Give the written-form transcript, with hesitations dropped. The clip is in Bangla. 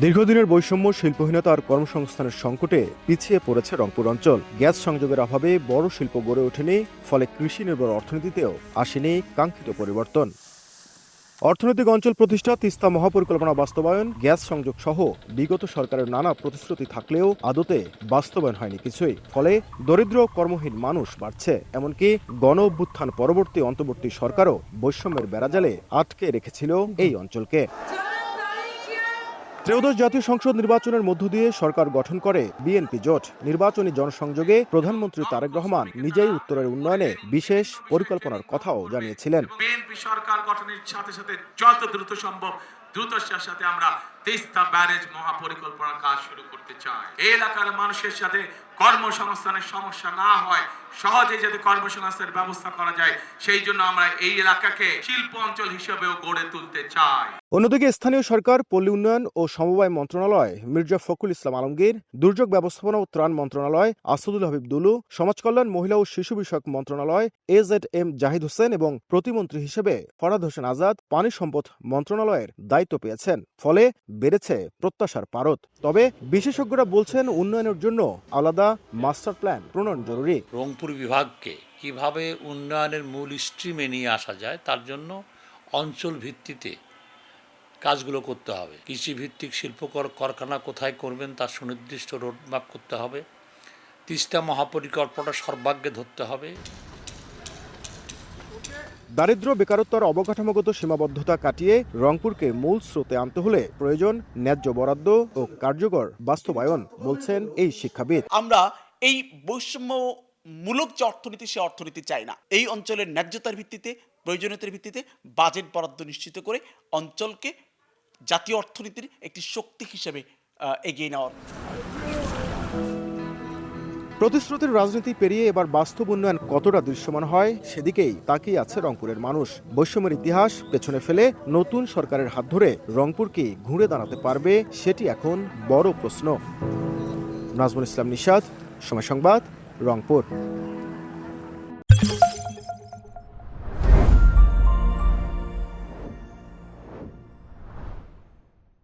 দীর্ঘদিনের বৈষম্য, শিল্পহীনতা আর কর্মসংস্থানের সংকটে পিছিয়ে পড়েছে রংপুর অঞ্চল। গ্যাস সংযোগের অভাবে বড় শিল্প গড়ে ওঠেনি, ফলে কৃষি নির্ভর অর্থনীতিতেও আসেনি কাঙ্ক্ষিত পরিবর্তন। অর্থনৈতিক অঞ্চল প্রতিষ্ঠা, তিস্তা মহাপরিকল্পনা বাস্তবায়ন, গ্যাস সংযোগ সহ বিগত সরকারের নানা প্রতিশ্রুতি থাকলেও আদতে বাস্তবায়ন হয়নি কিছুই। ফলে দরিদ্র কর্মহীন মানুষ বাড়ছে, এমনকি গণ অভ্যুত্থান পরবর্তী অন্তর্বর্তী সরকারও বৈষম্যের বেড়াজালে আটকে রেখেছিল এই অঞ্চলকে। ত্রয়োদশ জাতীয় সংসদ নির্বাচনের মধ্য দিয়ে সরকার গঠন করে বিএনপি জোট। নির্বাচনী জনসংযোগে প্রধানমন্ত্রী তারেক রহমান নিজেই উত্তরের উন্নয়নে বিশেষ পরিকল্পনার কথাও জানিয়েছিলেন। বিএনপি সরকার গঠনের সাথে সাথে যত দ্রুত সম্ভব দ্রুততার সাথে আমরা তিস্তা ব্যারেজ মহাপরিকল্পনার কাজ শুরু করতে চাই। এই এলাকার মানুষের সাথে কর্মসংস্থানের সমস্যা না হয়, সহজে যাতে কর্মসংস্থানের ব্যবস্থা করা যায়, সেই জন্য আমরা এই এলাকাকে শিল্প অঞ্চল হিসেবেও গড়ে তুলতে চাই। অন্যদিকে স্থানীয় সরকার, পল্লী উন্নয়ন ও সমবায় মন্ত্রণালয় মির্জা ফখরুল ইসলাম আলমগীর, দুর্যোগ ব্যবস্থাপনা ও ত্রাণ মন্ত্রণালয় আসাদুল হাবিব দুলু, সমাজ কল্যাণ, মহিলা ও শিশু বিষয়ক মন্ত্রণালয় এজেডএম জাহিদ হোসেন এবং প্রতিমন্ত্রী হিসেবে ফরহাদ হোসেন আজাদ পানি সম্পদ মন্ত্রণালয়ের দায়িত্ব পেয়েছেন। ফলে বেড়েছে প্রত্যাশার পারদ। তবে বিশেষজ্ঞরা বলছেন, উন্নয়নের জন্য আলাদা মাস্টার প্ল্যান প্রণয়ন জরুরি। রংপুর বিভাগকে কিভাবে উন্নয়নের মূল স্ট্রিমে নিয়ে আসা যায়, তার জন্য অঞ্চল ভিত্তিতে কাজগুলো করতে হবে। কৃষিভিত্তিক শিল্প কারখানা কোথায় করবেন তার সুনির্দিষ্ট রোডম্যাপ করতে হবে। তিস্তা মহাপরিকল্পনা সর্বাগ্রে ধরতে হবে। দারিদ্র্য, বেকারত্ব আর অবকাঠামোগত সীমাবদ্ধতা কাটিয়ে রংপুরকে মূল স্রোতে আনতে হলে প্রয়োজন ন্যায্য বরাদ্দ ও কার্যকর বাস্তবায়ন, বলছেন এই শিক্ষাবিদ। আমরা এই বৈষম্যমূলক যে অর্থনীতি, সে অর্থনীতি চাই না। এই অঞ্চলের ন্যায্যতার ভিত্তিতে, প্রয়োজনীয়তার ভিত্তিতে বাজেট বরাদ্দ নিশ্চিত করে অঞ্চলকে জাতীয় অর্থনীতির একটি শক্তি হিসেবে এগিয়ে নেওয়ার। প্রতিশ্রুতির রাজনীতি পেরিয়ে এবার বাস্তব উন্নয়ন কতটা দৃশ্যমান হয়, সেদিকেই তাকিয়ে আছে রংপুরের মানুষ। বৈষম্যের ইতিহাস পেছনে ফেলে নতুন সরকারের হাত ধরে রংপুর কি ঘুরে দাঁড়াতে পারবে, সেটি এখন বড় প্রশ্ন। নাজমুল ইসলাম নিশাদ, সময় সংবাদ, রংপুর।